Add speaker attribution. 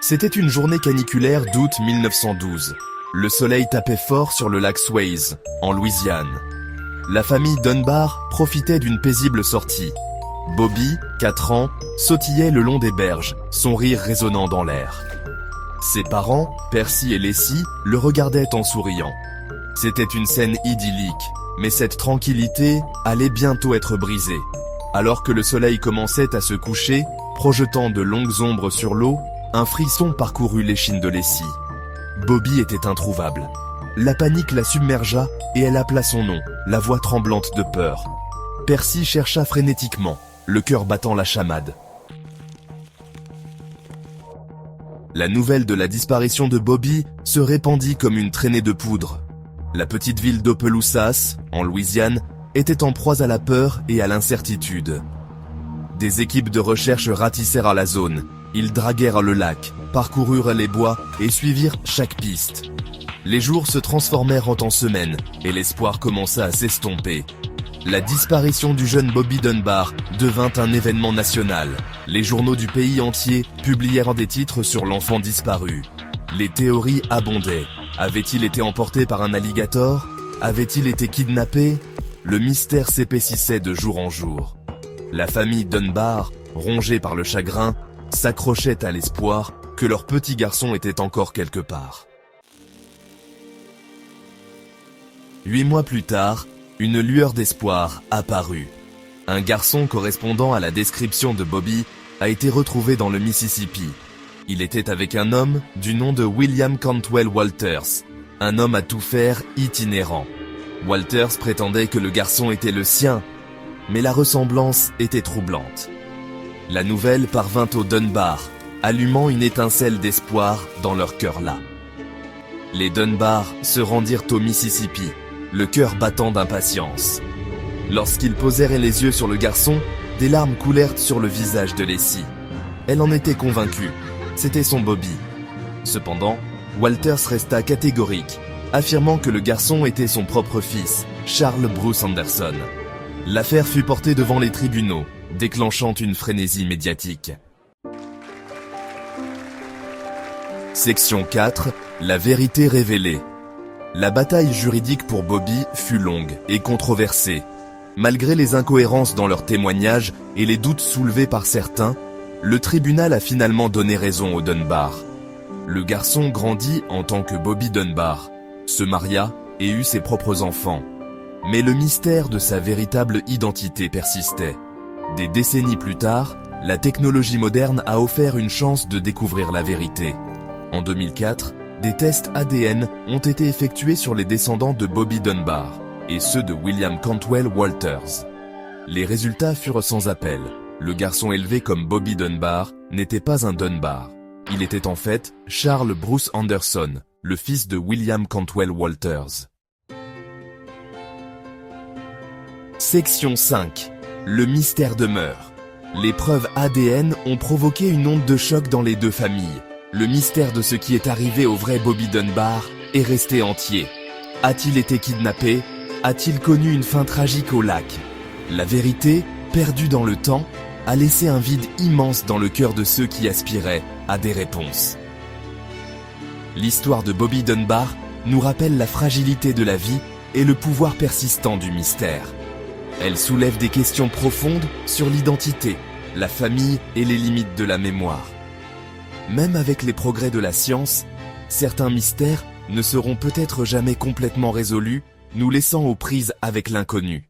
Speaker 1: C'était une journée caniculaire d'août 1912. Le soleil tapait fort sur le lac Swayze, en Louisiane. La famille Dunbar profitait d'une paisible sortie. Bobby, 4 ans, sautillait le long des berges, son rire résonnant dans l'air. Ses parents, Percy et Leslie, le regardaient en souriant. C'était une scène idyllique, mais cette tranquillité allait bientôt être brisée. Alors que le soleil commençait à se coucher, projetant de longues ombres sur l'eau, un frisson parcourut l'échine de Leslie. Bobby était introuvable. La panique la submergea et elle appela son nom, la voix tremblante de peur. Percy chercha frénétiquement, le cœur battant la chamade. La nouvelle de la disparition de Bobby se répandit comme une traînée de poudre. La petite ville d'Opelousas, en Louisiane, était en proie à la peur et à l'incertitude. Des équipes de recherche ratissèrent à la zone. Ils draguèrent le lac, parcoururent les bois et suivirent chaque piste. Les jours se transformèrent en semaines et l'espoir commença à s'estomper. La disparition du jeune Bobby Dunbar devint un événement national. Les journaux du pays entier publièrent des titres sur l'enfant disparu. Les théories abondaient. Avait-il été emporté par un alligator? Avait-il été kidnappé? Le mystère s'épaississait de jour en jour. La famille Dunbar, rongée par le chagrin, s'accrochait à l'espoir que leur petit garçon était encore quelque part. 8 mois plus tard, une lueur d'espoir apparut. Un garçon correspondant à la description de Bobby a été retrouvé dans le Mississippi. Il était avec un homme du nom de William Cantwell Walters, un homme à tout faire itinérant. Walters prétendait que le garçon était le sien, mais la ressemblance était troublante. La nouvelle parvint aux Dunbar, allumant une étincelle d'espoir dans leur cœur là. Les Dunbar se rendirent au Mississippi, le cœur battant d'impatience. Lorsqu'ils posèrent les yeux sur le garçon, des larmes coulèrent sur le visage de Leslie. Elle en était convaincue, c'était son Bobby. Cependant, Walters resta catégorique, affirmant que le garçon était son propre fils, Charles Bruce Anderson. L'affaire fut portée devant les tribunaux, déclenchant une frénésie médiatique. Section 4. La vérité révélée. La bataille juridique pour Bobby fut longue et controversée. Malgré les incohérences dans leurs témoignages et les doutes soulevés par certains, le tribunal a finalement donné raison aux Dunbar. Le garçon grandit en tant que Bobby Dunbar, se maria et eut ses propres enfants. Mais le mystère de sa véritable identité persistait. Des décennies plus tard, la technologie moderne a offert une chance de découvrir la vérité. En 2004, des tests ADN ont été effectués sur les descendants de Bobby Dunbar et ceux de William Cantwell Walters. Les résultats furent sans appel. Le garçon élevé comme Bobby Dunbar n'était pas un Dunbar. Il était en fait Charles Bruce Anderson, le fils de William Cantwell Walters. Section 5. Le mystère demeure. Les preuves ADN ont provoqué une onde de choc dans les deux familles. Le mystère de ce qui est arrivé au vrai Bobby Dunbar est resté entier. A-t-il été kidnappé? A-t-il connu une fin tragique au lac? La vérité, perdue dans le temps, a laissé un vide immense dans le cœur de ceux qui aspiraient à des réponses. L'histoire de Bobby Dunbar nous rappelle la fragilité de la vie et le pouvoir persistant du mystère. Elle soulève des questions profondes sur l'identité, la famille et les limites de la mémoire. Même avec les progrès de la science, certains mystères ne seront peut-être jamais complètement résolus, nous laissant aux prises avec l'inconnu.